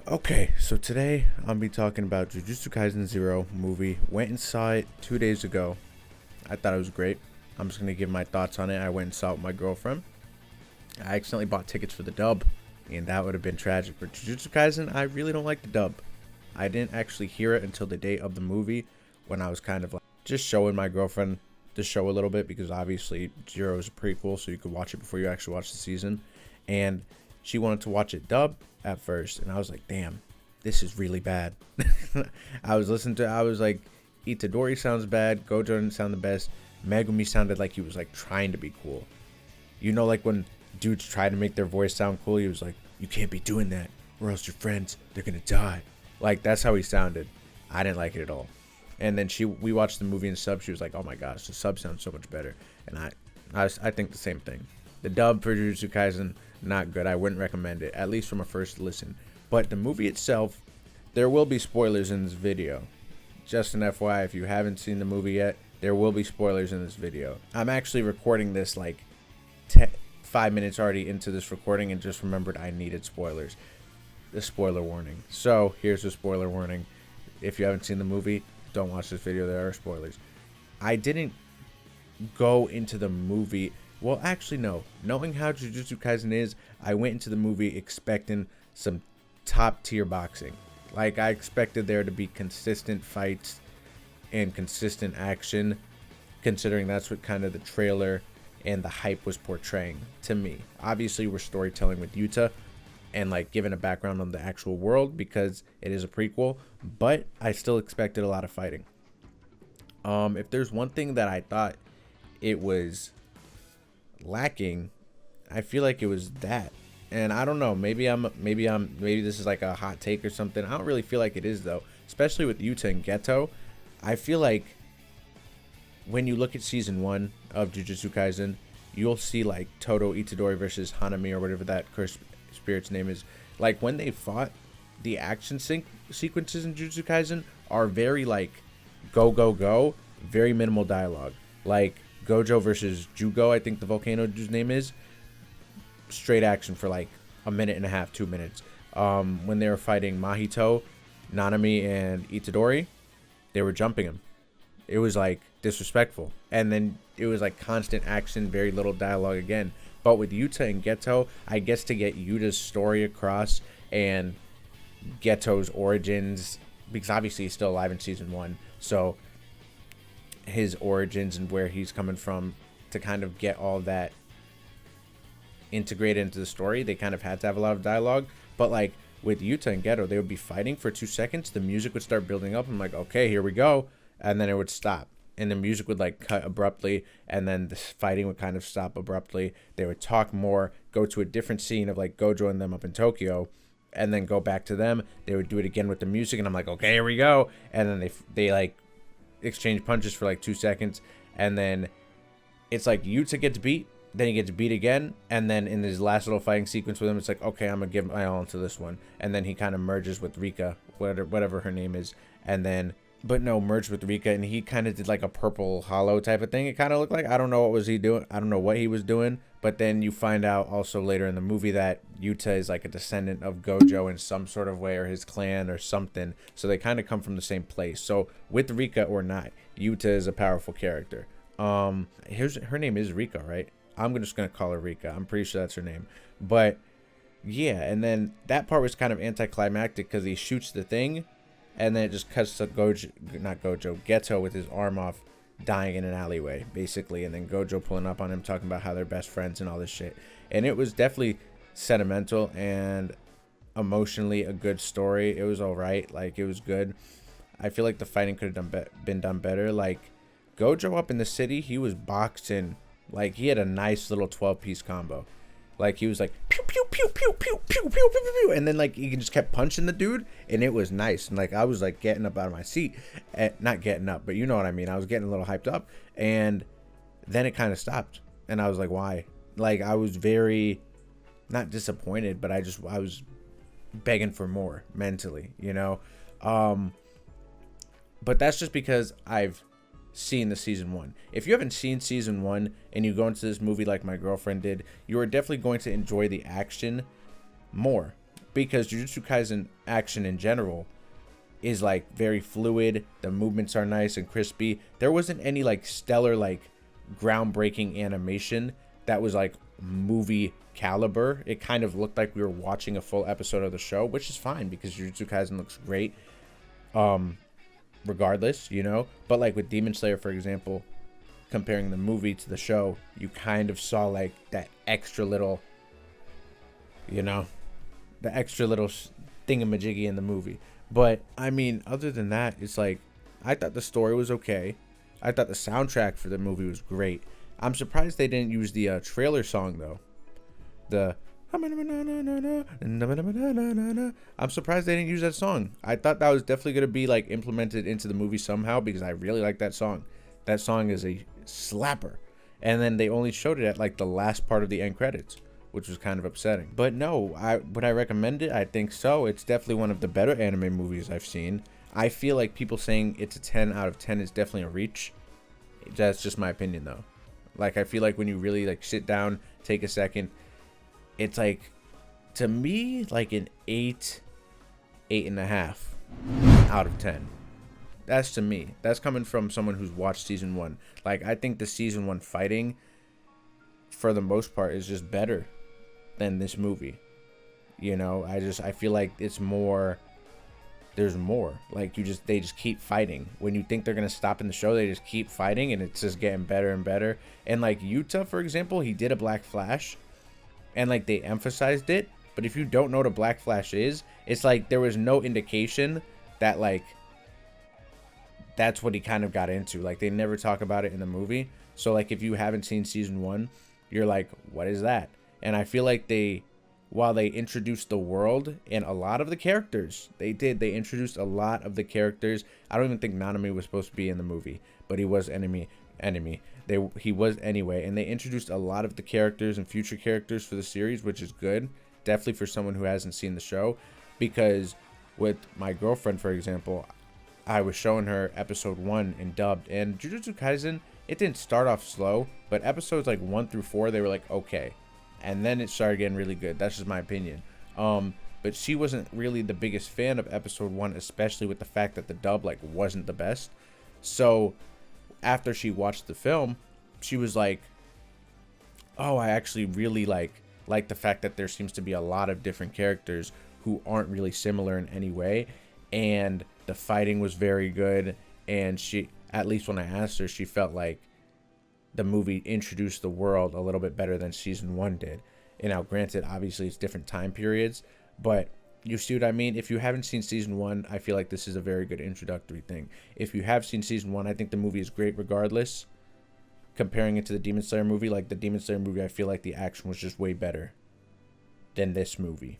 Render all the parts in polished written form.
Okay, so today I'll be talking about Jujutsu Kaisen 0 movie. Went and saw it 2 days ago. I thought it was great. I'm just going to give my thoughts on it. I went and saw it with my girlfriend. I accidentally bought tickets for the dub, and that would have been tragic. But Jujutsu Kaisen, I really don't like the dub. I didn't actually hear it until the day of the movie when I was kind of like just showing my girlfriend the show a little bit because obviously Zero is a prequel, so you could watch it before you actually watch the season. And she wanted to watch it dub at first, and I was like, damn, this is really bad. I was like, Itadori sounds bad, Gojo didn't sound the best, Megumi sounded like he was like trying to be cool. You know, like when dudes try to make their voice sound cool, he was like, you can't be doing that or else your friends, they're gonna die. Like, that's how he sounded. I didn't like it at all. And then we watched the movie in sub. She was like, oh my gosh, the sub sounds so much better. And I think the same thing. The dub for Jujutsu Kaisen, not good. I wouldn't recommend it, at least from a first listen. But the movie itself, there will be spoilers in this video. Just an FYI, if you haven't seen the movie yet, there will be spoilers in this video. I'm actually recording this like 5 minutes already into this recording and just remembered I needed spoilers. The spoiler warning. So here's the spoiler warning. If you haven't seen the movie, don't watch this video. There are spoilers. I didn't go into the movie. Well, actually, no. Knowing how Jujutsu Kaisen is, I went into the movie expecting some top-tier boxing. Like, I expected there to be consistent fights and consistent action, considering that's what kind of the trailer and the hype was portraying to me. Obviously, we're storytelling with Yuta and, like, giving a background on the actual world because it is a prequel, but I still expected a lot of fighting. If there's one thing that I thought it was lacking, I feel like it was that. And I don't know, maybe this is like a hot take or something. I don't really feel like it is though, especially with Yuta and Geto. I feel like when you look at season 1 of Jujutsu Kaisen, you'll see like Todo Itadori versus Hanami or whatever that cursed spirit's name is. Like when they fought, the action sequences in Jujutsu Kaisen are very like go go go, very minimal dialogue. Like Gojo versus Jugo, I think the volcano dude's name is. Straight action for like a minute and a half, 2 minutes. When they were fighting Mahito, Nanami, and Itadori, they were jumping him. It was like disrespectful. And then it was like constant action, very little dialogue again. But with Yuta and Geto, I guess to get Yuta's story across and Geto's origins, because obviously he's still alive in season 1. So his origins and where he's coming from, to kind of get all that integrated into the story, they kind of had to have a lot of dialogue. But like with Yuta and Geto, they would be fighting for 2 seconds, the music would start building up. I'm like, okay, here we go, and then it would stop, and the music would like cut abruptly, and then the fighting would kind of stop abruptly. They would talk more, go to a different scene of like Gojo and them up in Tokyo, and then go back to them. They would do it again with the music, and I'm like, okay, here we go. And then they like exchange punches for like 2 seconds, and then it's like Yuta gets beat, then he gets beat again, and then in his last little fighting sequence with him, it's like, okay, I'm gonna give my all into this one. And then he kind of merges with Rika, whatever her name is, and then merged with Rika, and he kind of did like a purple hollow type of thing. It kind of looked like, I don't know what was he doing, I don't know what he was doing. But then you find out also later in the movie that Yuta is like a descendant of Gojo in some sort of way, or his clan or something. So they kind of come from the same place. So with Rika or not, Yuta is a powerful character. Her name is Rika, right? I'm just gonna call her Rika. I'm pretty sure that's her name. But yeah, and then that part was kind of anticlimactic because he shoots the thing, and then it just cuts to Geto with his arm off, dying in an alleyway, basically, and then Gojo pulling up on him, talking about how they're best friends and all this shit. And it was definitely sentimental and emotionally a good story. It was alright, like it was good. I feel like the fighting could have been done better. Like Gojo up in the city, he was boxing. Like, he had a nice little 12-piece combo. Like, he was like, pew, pew, pew, pew, pew, pew, pew, pew, pew, pew. And then, like, he just kept punching the dude. And it was nice. And, like, I was, like, getting up out of my seat. Not getting up, but you know what I mean. I was getting a little hyped up. And then it kind of stopped. And I was like, why? Like, I was very, not disappointed, but I was begging for more mentally, you know? But that's just because I've seen the season 1. If you haven't seen season 1 and you go into this movie like my girlfriend did, you are definitely going to enjoy the action more because Jujutsu Kaisen action in general is like very fluid. The movements are nice and crispy. There wasn't any like stellar, like groundbreaking animation that was like movie caliber. It kind of looked like we were watching a full episode of the show, which is fine because Jujutsu Kaisen looks great regardless, you know. But like with Demon Slayer, for example, comparing the movie to the show, you kind of saw like that extra little, you know, the extra little thingamajiggy in the movie. But I mean, other than that, it's like, I thought the story was okay. I thought the soundtrack for the movie was great. I'm surprised they didn't use the trailer song though. I'm surprised they didn't use that song. I thought that was definitely going to be like implemented into the movie somehow, because I really like that song. That song is a slapper. And then they only showed it at like the last part of the end credits, which was kind of upsetting. But no, would I recommend it? I think so. It's definitely one of the better anime movies I've seen. I feel like people saying it's a 10 out of 10 is definitely a reach. That's just my opinion though. Like, I feel like when you really like sit down, take a second, it's like, to me, like an 8.5 out of 10. That's to me. That's coming from someone who's watched season 1. Like, I think the season 1 fighting, for the most part, is just better than this movie. You know, I feel like it's more, there's more. Like, they just keep fighting. When you think they're going to stop in the show, they just keep fighting, and it's just getting better and better. And like Yuta, for example, he did a Black Flash, and like they emphasized it. But if you don't know what a Black Flash is, it's like there was no indication that like that's what he kind of got into. Like, they never talk about it in the movie. So like, if you haven't seen season 1, you're like, what is that? And I feel like while they introduced the world and a lot of the characters, they introduced a lot of the characters. I don't even think Nanami was supposed to be in the movie, but he was enemy. He was anyway, and they introduced a lot of the characters and future characters for the series, which is good. Definitely for someone who hasn't seen the show, because with my girlfriend, for example, I was showing her episode 1 in dubbed, and Jujutsu Kaisen, it didn't start off slow, but episodes like 1 through 4, they were like, okay. And then it started getting really good. That's just my opinion. But she wasn't really the biggest fan of episode 1, especially with the fact that the dub like wasn't the best. So after she watched the film, she was like, oh, I actually really like the fact that there seems to be a lot of different characters who aren't really similar in any way. And the fighting was very good. And she, at least when I asked her, she felt like the movie introduced the world a little bit better than season 1 did. And now, granted, obviously it's different time periods, but you see what I mean? If you haven't seen season 1, I feel like this is a very good introductory thing. If you have seen season 1, I think the movie is great regardless. Comparing it to the Demon Slayer movie, like the Demon Slayer movie, I feel like the action was just way better than this movie,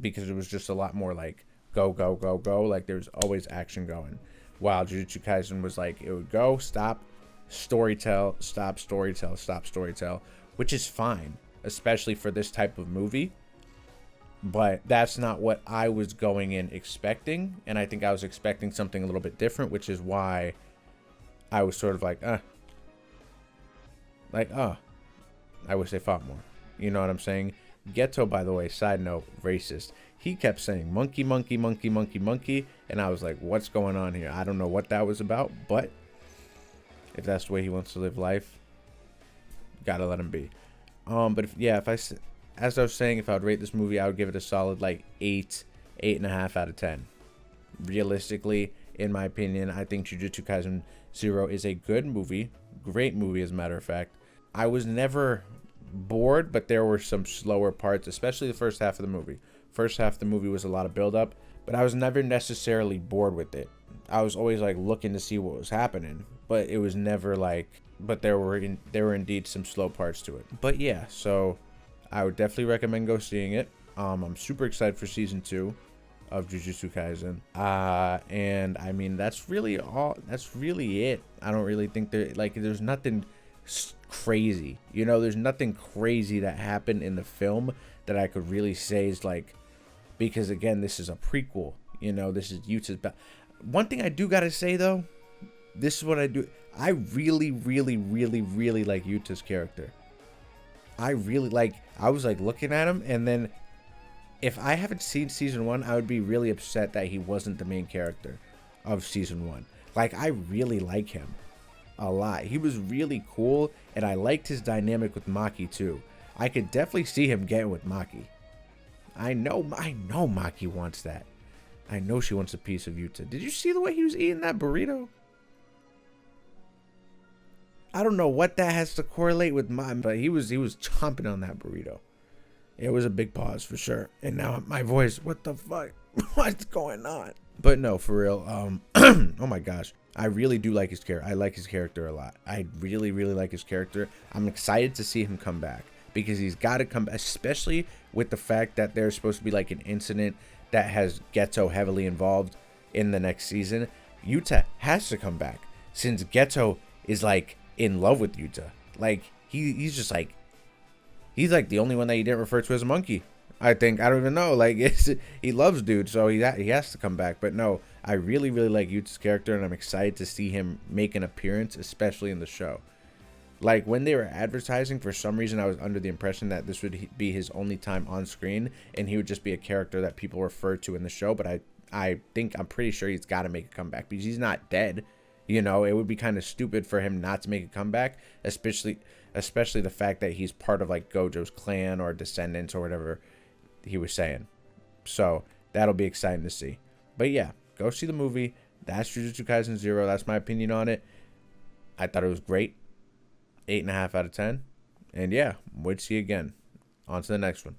because it was just a lot more like go, go, go, go. Like, there's always action going. While Jujutsu Kaisen was like, it would go, stop, storytell, stop, storytell, stop, storytell, which is fine, especially for this type of movie. But that's not what I was going in expecting, and I think I was expecting something a little bit different, which is why I was sort of like, I wish they fought more. You know what I'm saying? Geto, by the way, side note, racist. He kept saying monkey, monkey, monkey, monkey, monkey, and I was like, what's going on here? I don't know what that was about, but if that's the way he wants to live life, gotta let him be. But as I was saying, if I would rate this movie, I would give it a solid like 8.5 out of 10. Realistically, in my opinion, I think Jujutsu Kaisen 0 is a good movie, great movie as a matter of fact. I was never bored, but there were some slower parts, especially the first half of the movie. First half of the movie was a lot of build up, but I was never necessarily bored with it. I was always like looking to see what was happening, but it was never like, but there were indeed some slow parts to it. But yeah, so I would definitely recommend go seeing it. I'm super excited for season 2 of Jujutsu Kaisen. And I mean, that's really all. That's really it. I don't really think there's nothing crazy. You know, there's nothing crazy that happened in the film that I could really say is like, because again, this is a prequel. You know, this is Yuta's. One thing I do gotta say though, this is what I do. I really, really, really, really like Yuta's character. I really like. I was like looking at him, and then if I haven't seen season 1, I would be really upset that he wasn't the main character of season 1. Like, I really like him a lot. He was really cool, and I liked his dynamic with Maki too. I could definitely see him getting with Maki. I know Maki wants that. I know she wants a piece of Yuta. Did you see the way he was eating that burrito? I don't know what that has to correlate with mine, but he was chomping on that burrito. It was a big pause for sure. And now my voice, what the fuck? What's going on? But no, for real. Oh my gosh. I really do like his character. I like his character a lot. I really, really like his character. I'm excited to see him come back because he's got to come back, especially with the fact that there's supposed to be like an incident that has Geto heavily involved in the next season. Yuta has to come back since Geto is like in love with Yuta. Like he's just like, he's like the only one that he didn't refer to as a monkey. I think, I don't even know, like he loves dude, so he has to come back. But no, I really, really like Yuta's character, and I'm excited to see him make an appearance, especially in the show. Like when they were advertising, for some reason I was under the impression that this would be his only time on screen and he would just be a character that people refer to in the show. But I'm pretty sure he's got to make a comeback because he's not dead. You know, it would be kind of stupid for him not to make a comeback, especially the fact that he's part of like Gojo's clan or descendants or whatever he was saying. So that'll be exciting to see. But yeah, go see the movie. That's Jujutsu Kaisen 0. That's my opinion on it. I thought it was great. 8.5 out of 10. And yeah, wait to see you again. On to the next one.